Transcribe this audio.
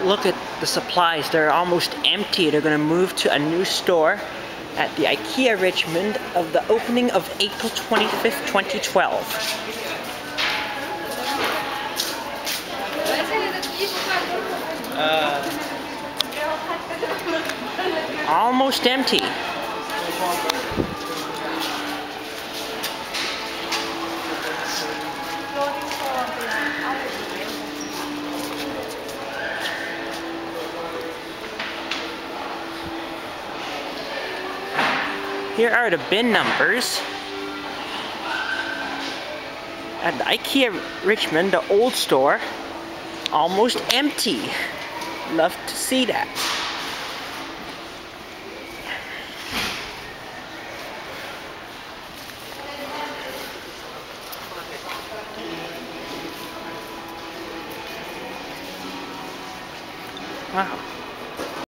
look at the supplies. They're almost empty. They're going to move to a new store at the IKEA Richmond of the opening of April 25th, 2012. Almost empty. Here are the bin numbers. At the IKEA Richmond, the old store, almost empty. Love to see that. Wow.